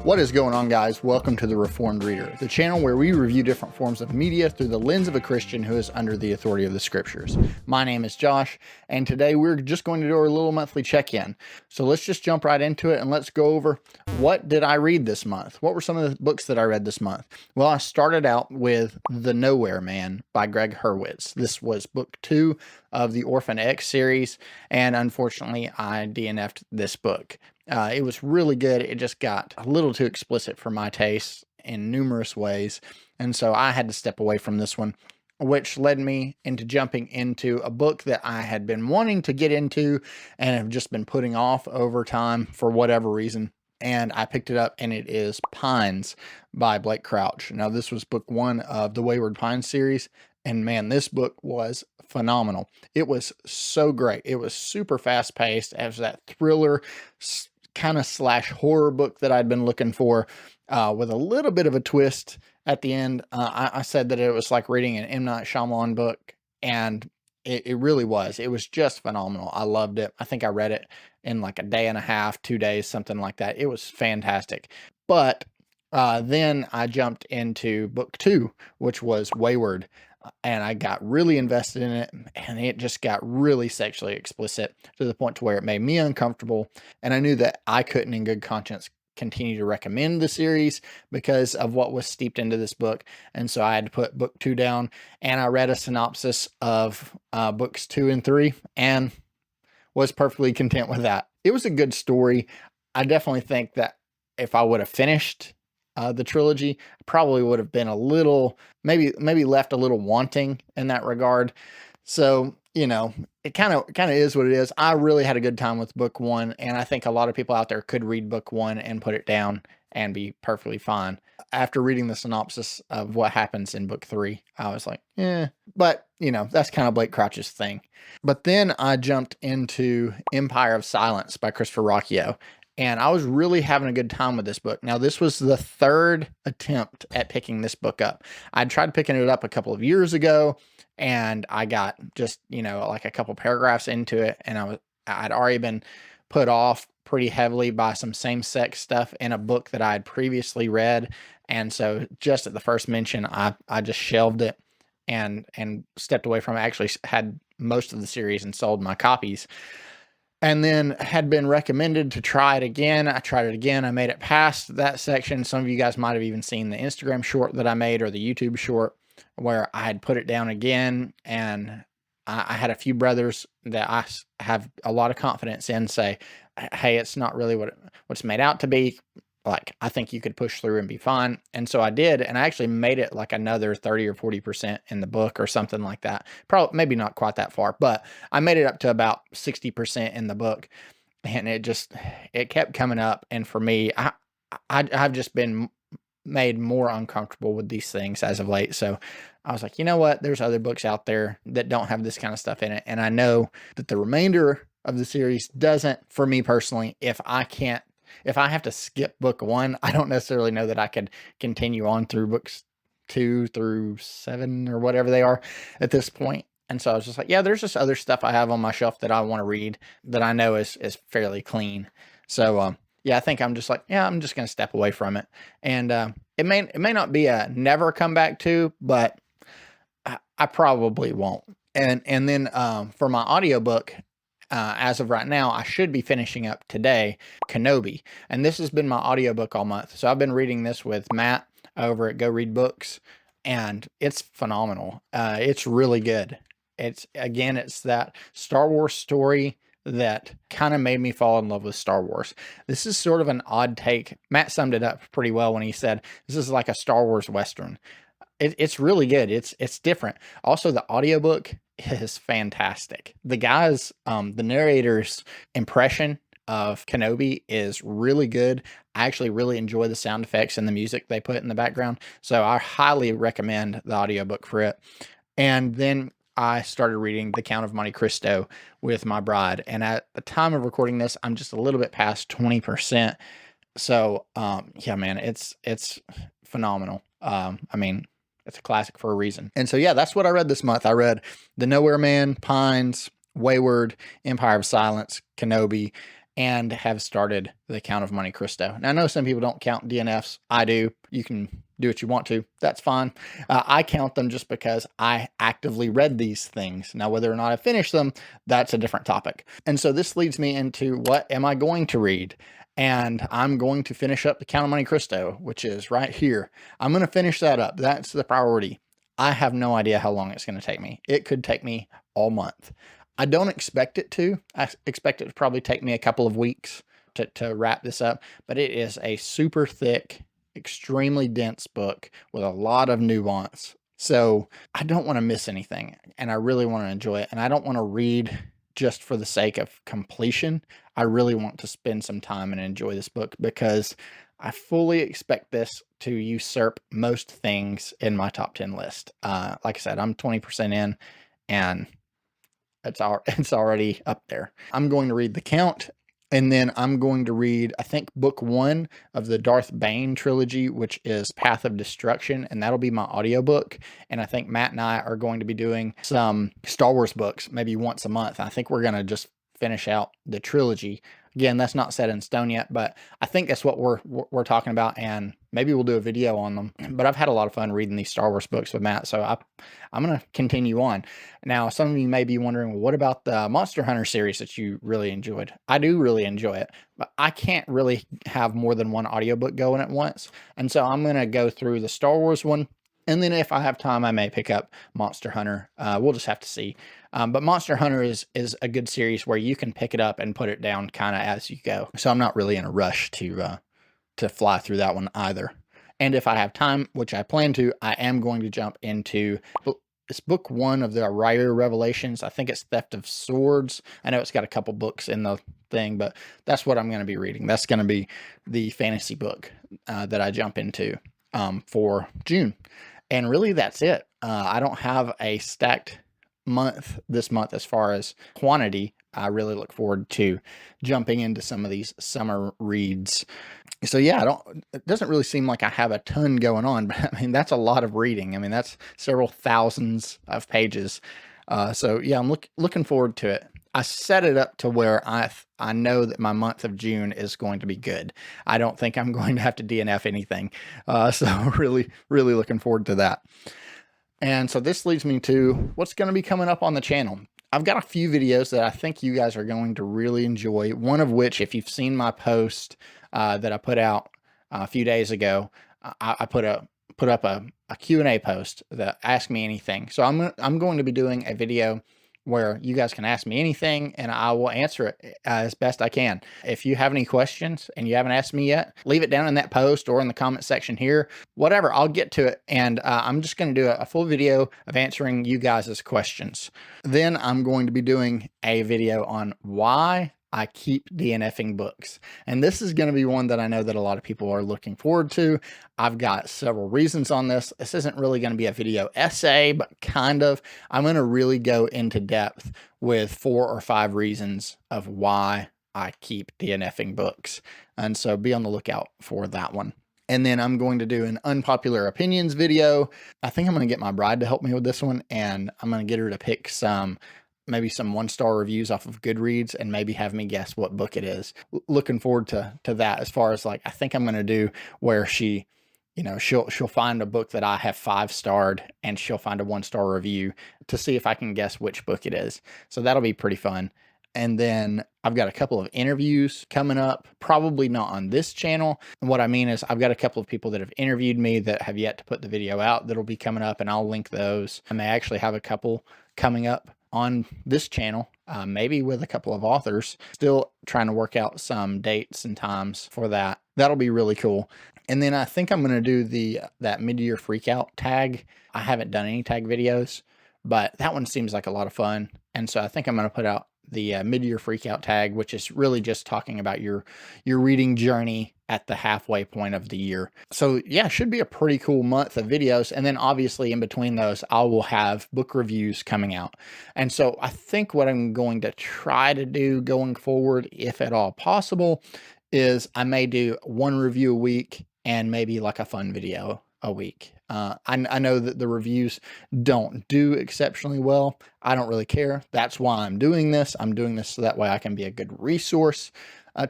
What is going on, guys? Welcome to the Reformed Reader, the channel where we review different forms of media through the lens of a Christian who is under the authority of the scriptures. My name is Josh, and today we're just going to do our little monthly check-in. So let's just jump right into it and let's go over what did I read this month? What were some of the books that I read this month? Well, I started out with The Nowhere Man by Greg Hurwitz. This was book 2 of the Orphan X series, and unfortunately I DNF'd this book. It was really good. It just got a little too explicit for my taste in numerous ways. And so I had to step away from this one, which led me into jumping into a book that I had been wanting to get into and have just been putting off over time for whatever reason. And I picked it up, and it is Pines by Blake Crouch. Now, this was book 1 of the Wayward Pines series. And man, this book was phenomenal. It was so great. It was super fast paced. It was that thriller kind of slash horror book that I'd been looking for, with a little bit of a twist at the end. I said that it was like reading an M. Night Shyamalan book, and it really was. It was just phenomenal. I loved it. I think I read it in like a day and a half, 2 days, something like that. It was fantastic. But then I jumped into book 2, which was Wayward. And I got really invested in it, and it just got really sexually explicit to the point to where it made me uncomfortable. And I knew that I couldn't in good conscience continue to recommend the series because of what was steeped into this book. And so I had to put book 2 down, and I read a synopsis of books 2 and 3 and was perfectly content with that. It was a good story. I definitely think that if I would have finished the trilogy, probably would have been a little, maybe left a little wanting in that regard. So, you know, it kind of is what it is. I really had a good time with book 1, and I think a lot of people out there could read book 1 and put it down and be perfectly fine. After reading the synopsis of what happens in book 3, I was like, but you know, that's kind of Blake Crouch's thing. But then I jumped into Empire of Silence by Christopher Rocchio. And I was really having a good time with this book. Now, this was the 3rd attempt at picking this book up. I'd tried picking it up a couple of years ago, and I got just, you know, like a couple paragraphs into it, and I'd already been put off pretty heavily by some same-sex stuff in a book that I had previously read. And so just at the first mention, I just shelved it and stepped away from it. I actually had most of the series and sold my copies. And then had been recommended to try it again. I tried it again. I made it past that section. Some of you guys might have even seen the Instagram short that I made or the YouTube short where I had put it down again. And I had a few brothers that I have a lot of confidence in say, hey, it's not really what it's made out to be. Like, I think you could push through and be fine. And so I did, and I actually made it like another 30 or 40% in the book or something like that. Probably, maybe not quite that far, but I made it up to about 60% in the book. And it kept coming up. And for me, I've just been made more uncomfortable with these things as of late. So I was like, you know what? There's other books out there that don't have this kind of stuff in it. And I know that the remainder of the series doesn't. For me personally, if I have to skip book 1, I don't necessarily know that I could continue on through books 2 through 7 or whatever they are at this point. And so I was just like, yeah, there's just other stuff I have on my shelf that I want to read that I know is fairly clean. So, yeah, I think I'm just like, yeah, I'm just going to step away from it. And it may not be a never come back to, but I probably won't. And then for my audiobook, as of right now, I should be finishing up today, Kenobi. And this has been my audiobook all month. So I've been reading this with Matt over at Go Read Books, and it's phenomenal. It's really good. It's that Star Wars story that kind of made me fall in love with Star Wars. This is sort of an odd take. Matt summed it up pretty well when he said, this is like a Star Wars Western. It's really good. It's different. Also, the audiobook is fantastic. The narrator's impression of Kenobi is really good. I actually really enjoy the sound effects and the music they put in the background. So I highly recommend the audiobook for it. And then I started reading The Count of Monte Cristo with my bride. And at the time of recording this, I'm just a little bit past 20%. So, yeah, man, it's phenomenal. I mean, it's a classic for a reason. And so, yeah, that's what I read this month. I read The Nowhere Man, Pines, Wayward, Empire of Silence, Kenobi, and have started the Count of Monte Cristo. Now, I know some people don't count DNFs. I do. You can do what you want to. That's fine. I count them just because I actively read these things. Now, whether or not I finish them, that's a different topic. And so this leads me into what am I going to read? And I'm going to finish up the Count of Monte Cristo, which is right here. I'm going to finish that up. That's the priority. I have no idea how long it's going to take me. It could take me all month. I don't expect it to. I expect it to probably take me a couple of weeks to wrap this up, but it is a super thick, extremely dense book with a lot of nuance. So I don't want to miss anything, and I really want to enjoy it. And I don't want to read just for the sake of completion. I really want to spend some time and enjoy this book because I fully expect this to usurp most things in my top 10 list. Like I said, I'm 20% in, and it's already up there. I'm going to read The Count, and then I'm going to read, I think, book 1 of the Darth Bane trilogy, which is Path of Destruction, and that'll be my audiobook. And I think Matt and I are going to be doing some Star Wars books maybe once a month. I think we're going to just finish out the trilogy. Again, that's not set in stone yet, but I think that's what we're talking about, and maybe we'll do a video on them. But I've had a lot of fun reading these Star Wars books with Matt, so I'm going to continue on. Now, some of you may be wondering, well, what about the Monster Hunter series that you really enjoyed? I do really enjoy it, but I can't really have more than one audiobook going at once. And so I'm going to go through the Star Wars one, and then if I have time, I may pick up Monster Hunter. We'll just have to see. But Monster Hunter is a good series where you can pick it up and put it down kind of as you go. So I'm not really in a rush to fly through that one either. And if I have time, which I plan to, I am going to jump into it's book 1 of the Raya Revelations. I think it's Theft of Swords. I know it's got a couple books in the thing, but that's what I'm going to be reading. That's going to be the fantasy book that I jump into for June. And really, that's it. I don't have a stacked month this month as far as quantity. I really look forward to jumping into some of these summer reads. So yeah, it doesn't really seem like I have a ton going on, but I mean, that's a lot of reading. I mean, that's several thousands of pages. So yeah, I'm looking forward to it. I set it up to where I know that my month of June is going to be good. I don't think I'm going to have to DNF anything. So really looking forward to that. And so this leads me to what's going to be coming up on the channel. I've got a few videos that I think you guys are going to really enjoy. One of which, if you've seen my post that I put out a few days ago, I put up a Q&A post that Ask Me Anything. So I'm going to be doing a video where you guys can ask me anything and I will answer it as best I can. If you have any questions and you haven't asked me yet, leave it down in that post or in the comment section here. Whatever, I'll get to it. And I'm just going to do a full video of answering you guys' questions. Then I'm going to be doing a video on why I keep DNFing books. And this is going to be one that I know that a lot of people are looking forward to. I've got several reasons on this. This isn't really going to be a video essay, but kind of. I'm going to really go into depth with 4 or 5 reasons of why I keep DNFing books. And so be on the lookout for that one. And then I'm going to do an unpopular opinions video. I think I'm going to get my bride to help me with this one, and I'm going to get her to pick maybe some 1-star reviews off of Goodreads and maybe have me guess what book it is. Looking forward to that, as far as like, I think I'm going to do where she'll find a book that I have 5-starred and she'll find a 1-star review to see if I can guess which book it is. So that'll be pretty fun. And then I've got a couple of interviews coming up, probably not on this channel. And what I mean is I've got a couple of people that have interviewed me that have yet to put the video out that'll be coming up, and I'll link those. I may actually have a couple coming up on this channel, maybe with a couple of authors. Still trying to work out some dates and times for that. That'll be really cool. And then I think I'm going to do that mid-year freakout tag. I haven't done any tag videos, but that one seems like a lot of fun. And so I think I'm going to put out the mid-year freakout tag, which is really just talking about your reading journey at the halfway point of the year. So yeah, should be a pretty cool month of videos. And then obviously in between those, I will have book reviews coming out. And so I think what I'm going to try to do going forward, if at all possible, is I may do 1 review a week and maybe like a fun video a week. I know that the reviews don't do exceptionally well. I don't really care. That's why I'm doing this. I'm doing this so that way I can be a good resource.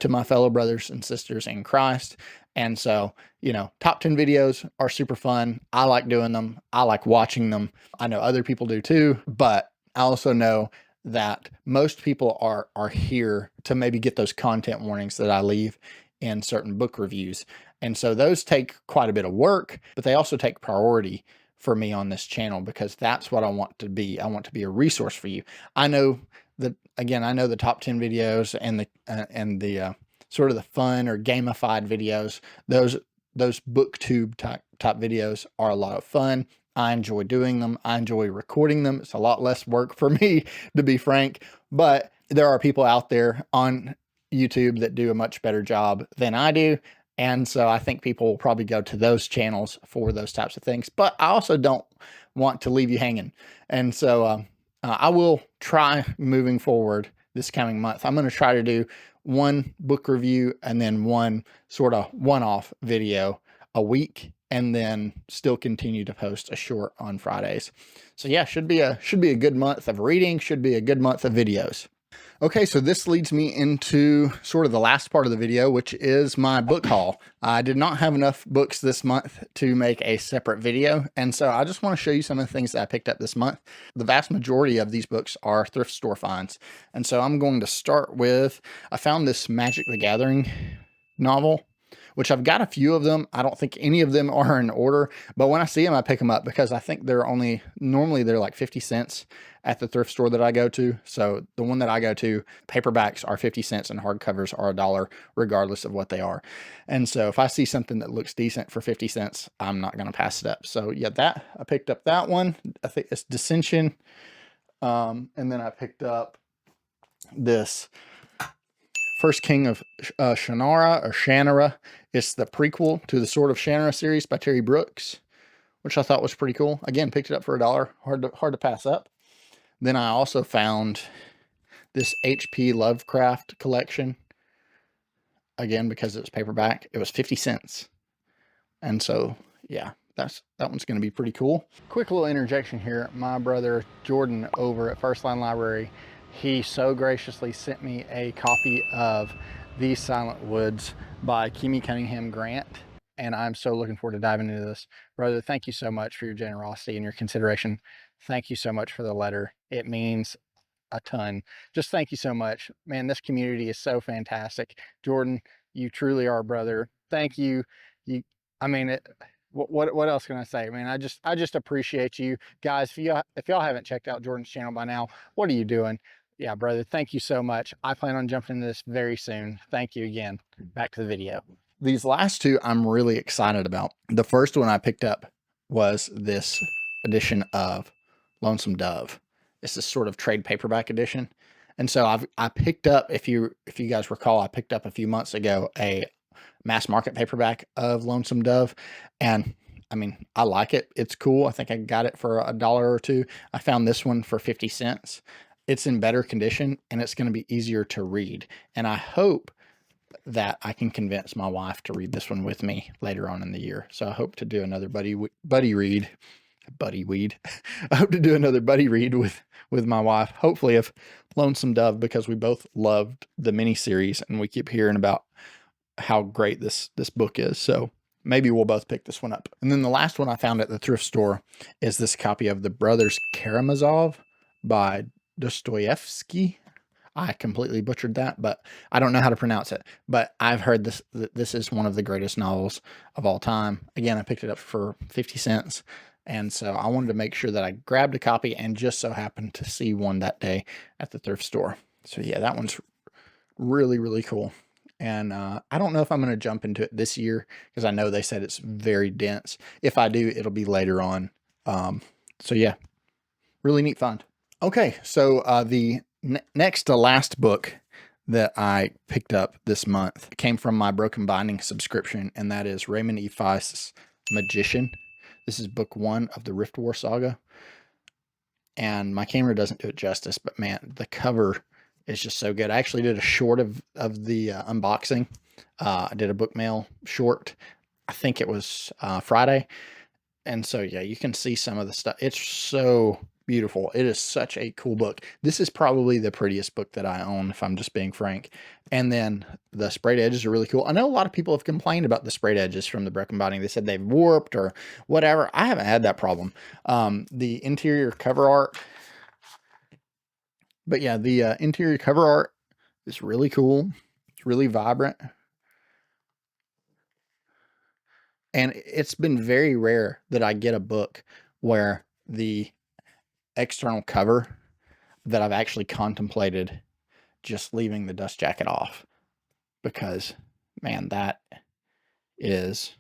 to my fellow brothers and sisters in Christ. And so, you know, top 10 videos are super fun. I like doing them. I like watching them. I know other people do too, but I also know that most people are here to maybe get those content warnings that I leave in certain book reviews. And so those take quite a bit of work, but they also take priority for me on this channel because that's what I want to be. I want to be a resource for you. I know that, again, I know the top 10 videos and the sort of the fun or gamified videos, those booktube type videos are a lot of fun. I enjoy doing them. I enjoy recording them. It's a lot less work for me, to be frank, but there are people out there on YouTube that do a much better job than I do. And so I think people will probably go to those channels for those types of things, but I also don't want to leave you hanging. And so I will try moving forward this coming month. I'm going to try to do one book review and then one sort of one-off video a week, and then still continue to post a short on Fridays. So yeah, should be a good month of reading, should be a good month of videos. Okay, so this leads me into sort of the last part of the video, which is my book haul. I did not have enough books this month to make a separate video, and so I just want to show you some of the things that I picked up this month. The vast majority of these books are thrift store finds, and so I'm going to start with, I found this Magic the Gathering novel, which I've got a few of them. I don't think any of them are in order, but when I see them, I pick them up because I think normally they're like 50 cents at the thrift store that I go to. So the one that I go to, paperbacks are 50 cents and hardcovers are $1, regardless of what they are. And so if I see something that looks decent for 50 cents, I'm not going to pass it up. So yeah, I picked up that one. I think it's Dissension. And then I picked up this First King of Shannara. It's the prequel to the Sword of Shannara series by Terry Brooks, which I thought was pretty cool. Again, picked it up for $1. Hard to pass up. Then I also found this H.P. Lovecraft collection. Again, because it was paperback, it was 50 cents. And so, yeah, that one's going to be pretty cool. Quick little interjection here. My brother Jordan over at First Line Library, he so graciously sent me a copy of These Silent Woods by Kimmy Cunningham Grant, and I'm so looking forward to diving into this. Brother, thank you so much for your generosity and your consideration. Thank you so much for the letter. It means a ton. Just thank you so much. Man, this community is so fantastic. Jordan, you truly are a brother. Thank you. I mean, what else can I say? I mean, I just appreciate you guys. If y'all haven't checked out Jordan's channel by now, what are you doing? Yeah, brother, thank you so much. I plan on jumping into this very soon. Thank you again. Back to the video. These last two I'm really excited about. The first one I picked up was this edition of Lonesome Dove. It's this sort of trade paperback edition. And so I picked up, if you guys recall, I picked up a few months ago a mass market paperback of Lonesome Dove. And I mean, I like it. It's cool. I think I got it for $1 or $2. I found this one for 50 cents. It's in better condition and it's going to be easier to read. And I hope that I can convince my wife to read this one with me later on in the year. So I hope to do another buddy read. I hope to do another buddy read with my wife, hopefully of Lonesome Dove, because we both loved the miniseries and we keep hearing about how great this book is. So maybe we'll both pick this one up. And then the last one I found at the thrift store is this copy of The Brothers Karamazov by Dostoevsky. I completely butchered that, but I don't know how to pronounce it. But I've heard this is one of the greatest novels of all time. Again, I picked it up for 50 cents. And so I wanted to make sure that I grabbed a copy and just so happened to see one that day at the thrift store. So yeah, that one's really, really cool. And I don't know if I'm going to jump into it this year because I know they said it's very dense. If I do, it'll be later on. So yeah, really neat find. Okay, so the next to last book that I picked up this month came from my Broken Binding subscription, and that is Raymond E. Feist's Magician. This is book 1 of the Rift War saga. And my camera doesn't do it justice, but man, the cover is just so good. I actually did a short of the unboxing. I did a book mail short. I think it was Friday. And so, yeah, you can see some of the stuff. It's so beautiful. It is such a cool book. This is probably the prettiest book that I own, if I'm just being frank. And then the sprayed edges are really cool. I know a lot of people have complained about the sprayed edges from the broken binding. They said they've warped or whatever. I haven't had that problem. The interior cover art, but yeah, the interior cover art is really cool. It's really vibrant. And it's been very rare that I get a book where the external cover that I've actually contemplated just leaving the dust jacket off, because man, that is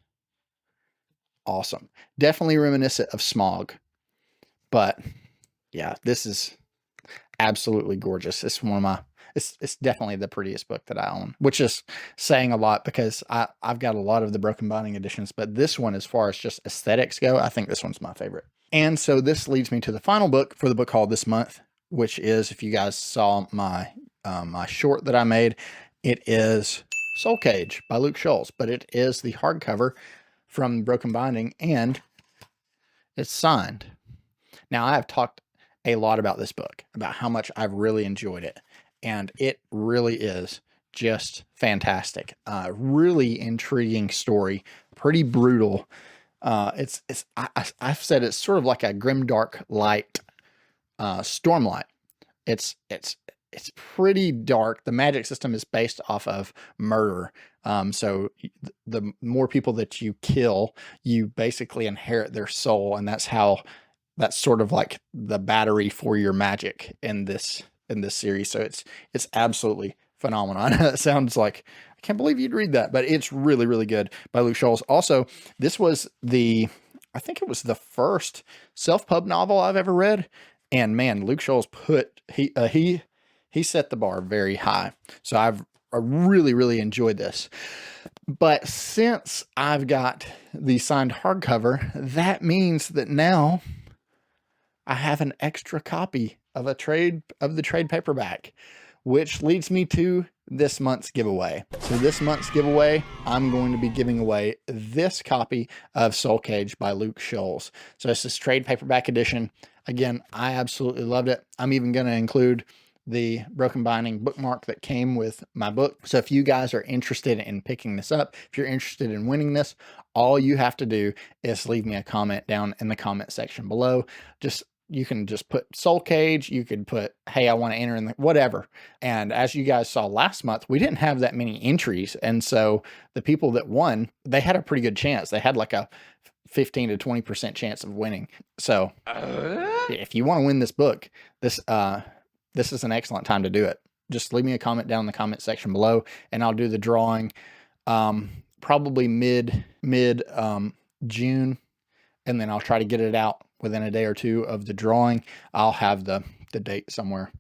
awesome. Definitely reminiscent of Smog, but yeah, this is absolutely gorgeous. It's one of my, it's definitely the prettiest book that I own, which is saying a lot because I've got a lot of the broken binding editions, but this one, as far as just aesthetics go, I think this one's my favorite. And so this leads me to the final book for the book haul this month, which is, if you guys saw my my short that I made, it is Soul Cage by Luke Scholes, but it is the hardcover from Broken Binding, and it's signed. Now, I have talked a lot about this book, about how much I've really enjoyed it, and it really is just fantastic. Really intriguing story, pretty brutal. I've said it's sort of like a grimdark light, Stormlight. It's pretty dark. The magic system is based off of murder. So the more people that you kill, you basically inherit their soul, and that's sort of like the battery for your magic in this series. So it's absolutely phenomenal. I know that sounds like, I can't believe you'd read that, but it's really, really good, by Luke Scholes. Also, this was I think it was the first self-pub novel I've ever read. And man, Luke Scholes he set the bar very high. So I really, really enjoyed this. But since I've got the signed hardcover, that means that now I have an extra copy of the trade paperback, which leads me to this month's giveaway. So this month's giveaway, I'm going to be giving away this copy of Soul Cage by Luke Scholes. So it's this trade paperback edition. Again, I absolutely loved it. I'm even going to include the Broken Binding bookmark that came with my book. So if you guys are interested in picking this up, if you're interested in winning this, all you have to do is leave me a comment down in the comment section below. You can just put Soul Cage. You could put, hey, I want to enter in whatever. And as you guys saw last month, we didn't have that many entries. And so the people that won, they had a pretty good chance. They had like a 15 to 20% chance of winning. So if you want to win this book, this is an excellent time to do it. Just leave me a comment down in the comment section below, and I'll do the drawing probably mid June, and then I'll try to get it out within a day or two of the drawing. I'll have the date somewhere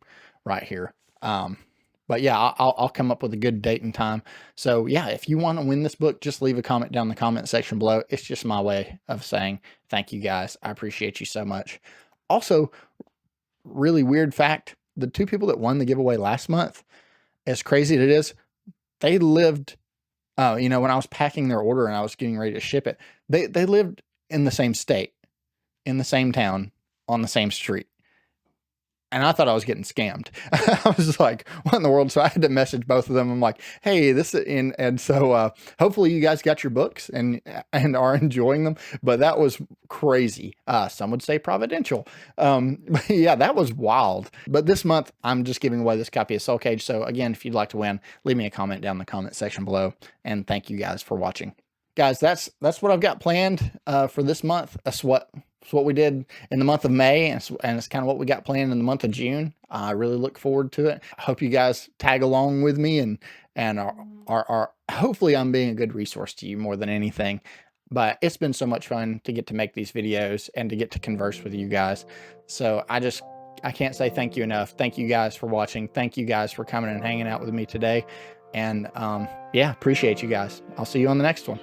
right here. But yeah, I'll come up with a good date and time. So yeah, if you want to win this book, just leave a comment down in the comment section below. It's just my way of saying thank you guys. I appreciate you so much. Also, really weird fact, the two people that won the giveaway last month, as crazy as it is, they lived, when I was packing their order and I was getting ready to ship it, they lived in the same state, in the same town, on the same street. And I thought I was getting scammed. I was like, what in the world? So I had to message both of them. I'm like, hey, and so hopefully you guys got your books and are enjoying them. But that was crazy. Some would say providential. But yeah, that was wild. But this month, I'm just giving away this copy of Soul Cage. So again, if you'd like to win, leave me a comment down in the comment section below. And thank you guys for watching. Guys, that's what I've got planned for this month. That's what we did in the month of May, and it's kind of what we got planned in the month of June. I really look forward to it. I hope you guys tag along with me and are hopefully I'm being a good resource to you more than anything. But it's been so much fun to get to make these videos and to get to converse with you guys. So I can't say thank you enough. Thank you guys for watching. Thank you guys for coming and hanging out with me today. And yeah, appreciate you guys. I'll see you on the next one.